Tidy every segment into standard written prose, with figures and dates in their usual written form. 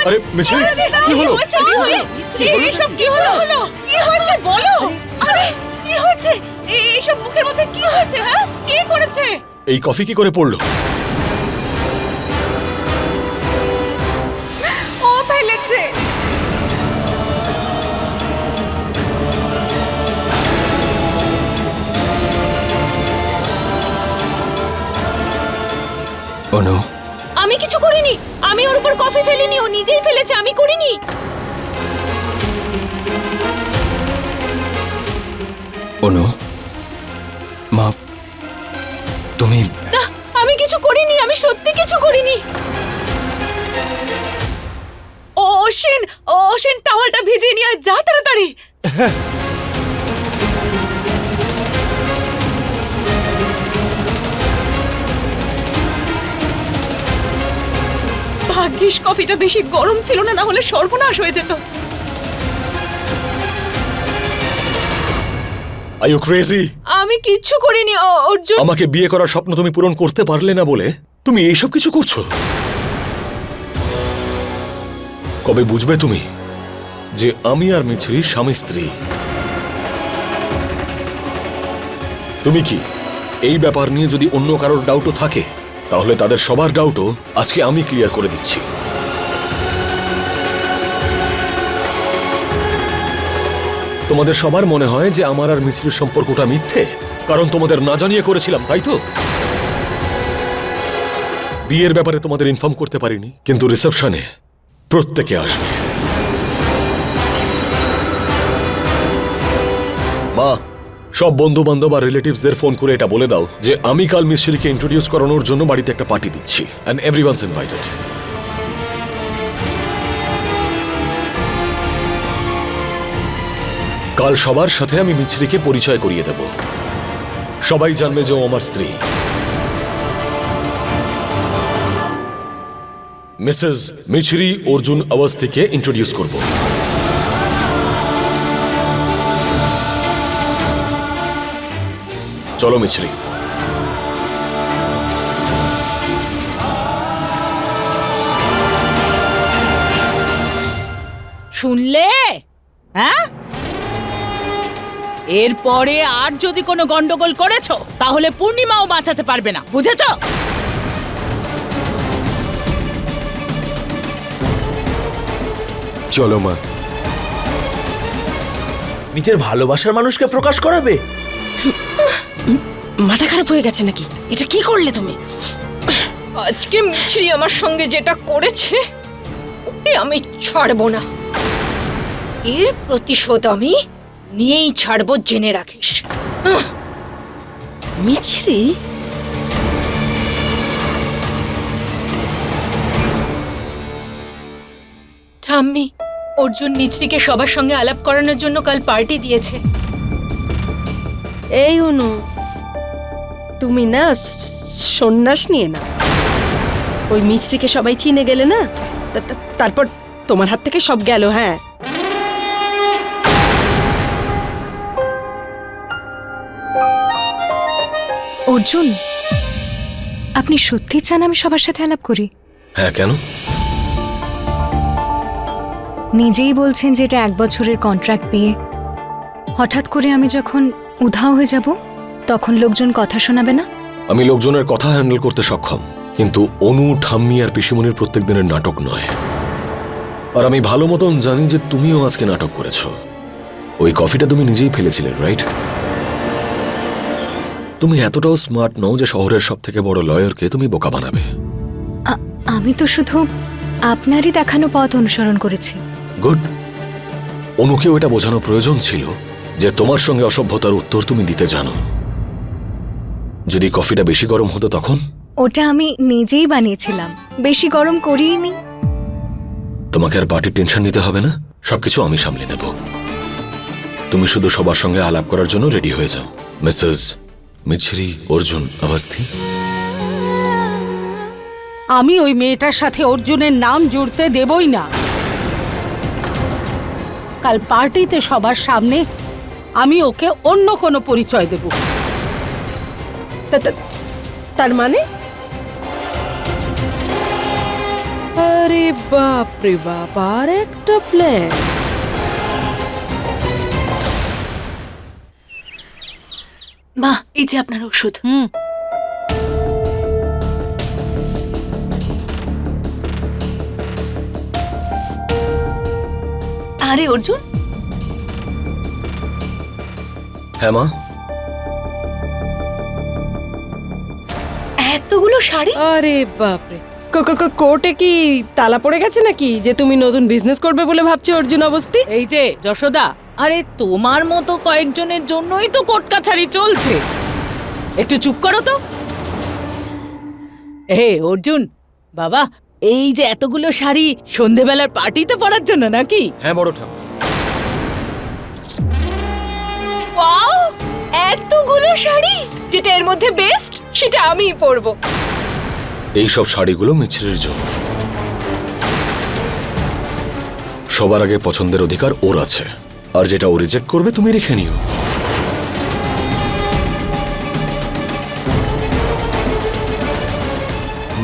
আরে মিছিল কি হলো? এইসব কি হলো? কি হয়েছে বলো? আরে কি হয়েছে? এইসব মুখের মধ্যে কি হয়েছে? হ্যাঁ, কে করেছে? এই কফি কি করে পড়লো? ও ফেলেছে। অনু, আমি কিছু করিনি। আমি ওর উপর কফি ফেলিনি, ও নিজেই ফেলেছে, আমি করিনি। অনু, মা, তুমি না, আমি কিছু করিনি, আমি সত্যি কিছু করিনি। ওশিন টাওয়ালটা ভিজিয়ে নিয়ে আয়, যা তাড়াতাড়ি। ভাগ্যিস কফিটা বেশি গরম ছিল না, না হলে সর্বনাশ হয়ে যেত। Are you crazy? আমি কিচ্ছু করিনি অর্জুন। আমাকে বিয়ে করার স্বপ্ন তুমি পূরণ করতে পারলে না বলে তুমি এইসব কিছু করছো? কবে বুঝবে তুমি যে আমি আর মিছরি স্বামী স্ত্রী? তুমি কি এই ব্যাপার নিয়ে যদি অন্য কারোর ডাউটও থাকে তাহলে তাদের সবার ডাউটও আজকে আমি ক্লিয়ার করে দিচ্ছি। তোমাদের সবার মনে হয় যে আমার আর মিছরির সম্পর্কটা মিথ্যে, কারণ তোমাদের না জানিয়ে করেছিলাম, তাই তো? বিয়ের ব্যাপারে তোমাদের ইনফর্ম করতে পারিনি, কিন্তু রিসেপশনে প্রত্যেকে আসবে। মা, সব বন্ধু বান্ধব আর রিলেটিভসদের ফোন করে এটা বলে দাও যে আমি কাল মিছরিকে ইন্ট্রোডিউস করানোর জন্য বাড়িতে একটা পার্টি দিচ্ছি, এন্ড এভরিওয়ানস ইনভাইটেড। কাল সবার সাথে আমি মিছরিকে পরিচয় করিয়ে দেব। সবাই জানবে যে ও আমার স্ত্রী। মিসেস মিছরি অর্জুন অবস্থিকে ইন্ট্রোডিউস করব। চলো মিছরি। শুনলে? হ্যাঁ, এরপরে আর যদি কোনো গন্ডগোল করেছো তাহলে পূর্ণিমাও বাঁচাতে পারবে না, বুঝেছো? চলো মা। নিজের ভালোবাসার মানুষকে প্রকাশ করাবে? মাথা খারাপ হয়ে গেছে নাকি? এটা কি করলে তুমি? আজকে মিছরি আমার সঙ্গে যেটা করেছে ওকে আমি ছাড়বো না। এর প্রতিশোধ আমি নিয়েই ছাড়বো, জেনে রাখিস। মিছরি? ঠাম্মি, অর্জুন মিছরিকে সবার সঙ্গে আলাপ করানোর জন্য কাল পার্টি দিয়েছে। এই অনু, তুমি না সন্ন্যাস নিয়ে না। ওই মিছরিকে সবাই চিনে গেলে না, তারপর তোমার হাত থেকে সব গেল। হ্যাঁ, অর্জুন, আপনি সত্যি চান আমি সবার সাথে আলাপ করি? হ্যাঁ, কেন? নিজেই বলছেন যে এটা 1 বছরের কন্ট্রাক্ট পেয়ে হঠাৎ করে আমি যখন উধাও হয়ে যাব তখন লোকজন কথা শোনাবে না? আমি লোকজনের কথা হ্যান্ডেল করতে সক্ষম, কিন্তু অনু, ঠাম্মি আর পিসিমনির প্রত্যেক দিনের নাটক নয়। আর আমি ভালো মতন জানি যে তুমিও আজকে নাটক করেছো। ওই কফিটা তুমি নিজেই ফেলেছিলে, রাইট? তুমি এতটাও স্মার্ট নও যে শহরের সব থেকে বড় লয়ারকে তুমি বোকা বানাবে। আমি তো শুধু আপনারই দেখানো পথ অনুসরণ করেছি। গুড। অনুকেও এটা বোঝানো প্রয়োজন ছিল যে তোমার সঙ্গে অসভ্যতার উত্তর তুমি দিতে জানো। যদি কফিটা বেশি গরম হতো তখন? ওটা আমি নিজেই বানিয়েছিলাম, বেশি গরম করিনি। তোমাকে আর পার্টির টেনশন নিতে হবে না, সবকিছু আমি সামলে নেব। তুমি শুধু সবার সঙ্গে আলাপ করার জন্য রেডি হয়ে যাও। মিসেস মিছরি অর্জুন অবস্থি। আমি ওই মেয়েটার সাথে অর্জুনের নাম জুড়তে দেবই না। কাল পার্টিতে সবার সামনে আমি ওকে অন্য কোনো পরিচয় দেব। তার মানে আরে বাপ রে বাপ, আর একটা প্ল্যান। মা, এই যে আপনার ওষুধ। আরে অর্জুন, হ্যাঁ মা, এতগুলো শাড়ি? আরে বাপ রে, কোর্টে কি তালা পড়ে গেছে নাকি যে তুমি নতুন বিজনেস করবে বলে ভাবছো অর্জুন অবস্থি? এই যে যশোদা, আরে তোমার মতো কয়েকজনের জন্যই তো কোর্ট কাছারি চলছে। একটু চুপ করো তো। হে অর্জুন বাবা, এই যে এতগুলো শাড়ি সন্ধেবেলার পার্টিতে পরার জন্য নাকি? হ্যাঁ বড় ঠাকুর। ওয়াও, এতগুলো শাড়ি! যেটা এর মধ্যে বেস্ট সেটা আমিই পরবো। এই সব শাড়িগুলো মিছরির জন্য। সবার আগে পছন্দের অধিকার ওর আছে, আর যেটা ও রিজেক্ট করবে তুমি রেখে নিও।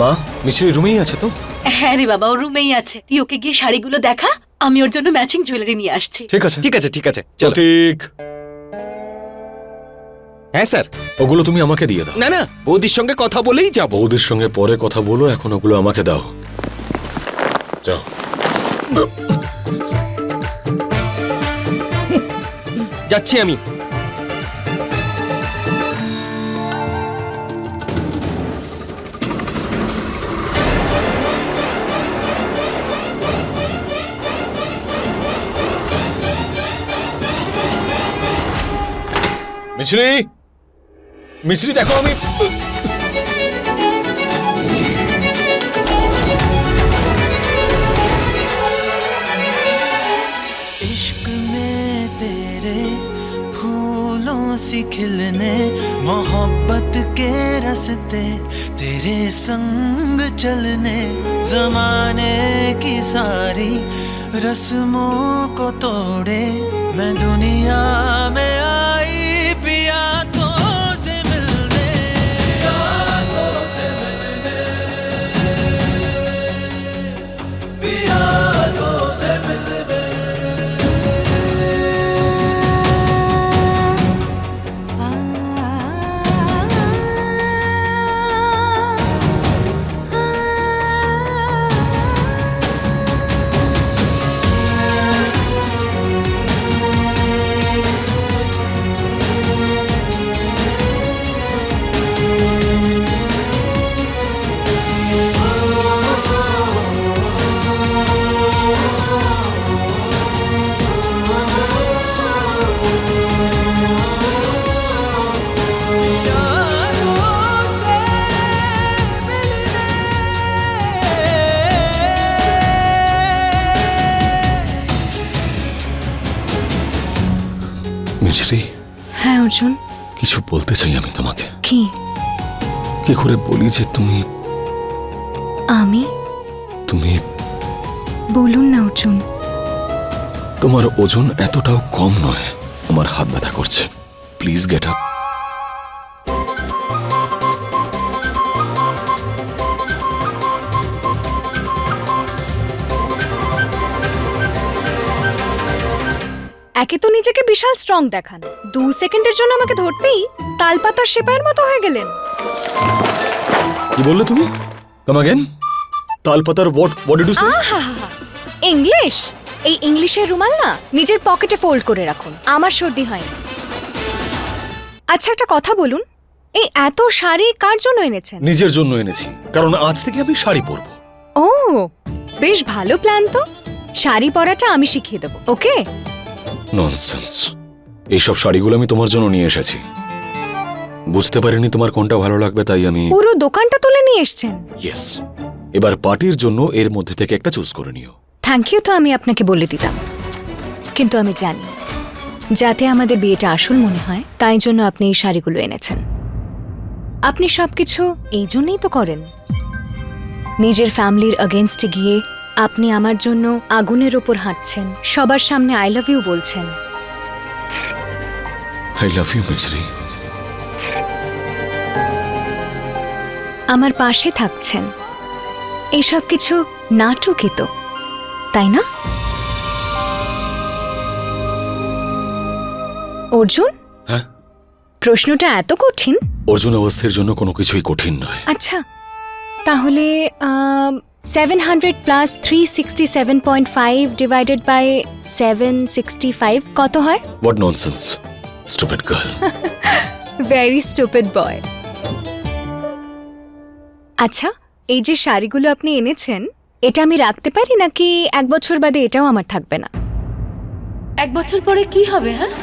মা, মিছরি রুমেই আছে তো? হ্যাঁ রে বাবা, ও রুমেই আছে। তুই ওকে গিয়ে শাড়িগুলো দেখা, আমি ওর জন্য ম্যাচিং জুয়েলারি নিয়ে আসছি। ঠিক আছে ঠিক আছে ঠিক আছে চলো। ঠিক। হ্যাঁ স্যার। ওগুলো তুমি আমাকে দিয়ে দাও। না না, বৌদির সঙ্গে কথা বলেই যাব। বৌদির সঙ্গে পরে কথা বলো, এখন ওগুলো আমাকে দাও। যাও। যাচ্ছি আমি। মিছরি, মিছরি দেখো আমি। इश्क में तेरे फूलों सी खिलने, मोहब्बत के रास्ते तेरे संग चलने, जमाने की सारी रस्मों को तोड़े मैं दुनिया में आई पिया तो से मिलने, यादों से मिलने, पिया तो से मिलने। মিছরি, হ্যাঁ অর্জুন, কিছু বলতে চাই আমি তোমাকে। কি? কি করে বলি যে তুমি আমি? তুমি বলুন না অর্জুন। তোমার ওজন এতটাও কম নয়। আমার হাত ব্যথা করছে, প্লিজ গেট আপ। একে তো নিজেকে বিশাল স্ট্রং দেখান, 2 সেকেন্ডের জন্য আমাকে ধরতেই তালপাতার সেপাইয়ের মতো হয়ে গেলেন। কি বললে তুমি? Come again? তালপাতার what did you say? English? এই ইংলিশের রুমাল না নিজের পকেটে ফোল্ড করে রাখুন, আমার সর্দি হয় না। আচ্ছা একটা কথা বলুন, এই এত শাড়ি কার জন্য এনেছেন? নিজের জন্য এনেছি, কারণ আজ থেকে আমি শাড়ি পরবো। ও, বেশ ভালো প্ল্যান তো। শাড়ি পরাটা আমি শিখিয়ে দেবো, ওকে? ননসেন্স। এইসব শাড়িগুলো আমি তোমার জন্য নিয়ে এসেছি। বুঝতে পারিনি তোমার কোনটা ভালো লাগবে, তাই আমি পুরো দোকানটা তুলে নিয়ে এসেছেন। ইয়েস। এবার পার্টির জন্য এর মধ্যে থেকে একটা চুজ করে নিও। থ্যাংক ইউ তো আমি আপনাকে বলে দিতাম, কিন্তু আমি জানি যাতে আমাদের বিয়েটা আসল মনে হয়, তাই জন্য আপনি এই শাড়িগুলো এনেছেন। আপনি সবকিছু এই জন্যই তো করেন। নিজের ফ্যামিলির अगेंस्টে গিয়ে আপনি আমার জন্য আগুনের ওপর হাঁটছেন, সবার সামনে আই লাভ ইউ বলছেন। আই লাভ ইউ মিছরি। আমার পাশে থাকছেন। এসব কিছু নাটকই তো, তাই না? অর্জুন, হ্যাঁ? প্রশ্নটা এত কঠিন? অর্জুন অবস্থের জন্য কোনো কিছুই কঠিন নয়। আচ্ছা, তাহলে 700 প্লাস 367.5 ডিভাইডেড বাই 765 কত হয়? What nonsense, stupid girl. Very stupid boy. আচ্ছা, এই যে শাড়িগুলো আপনি এনেছেন, এটা আমি রাখতে পারি নাকি 1 বছর বাদে এটাও আমার থাকবে না? 1 বছর পরে কি হবে? হ্যাঁ,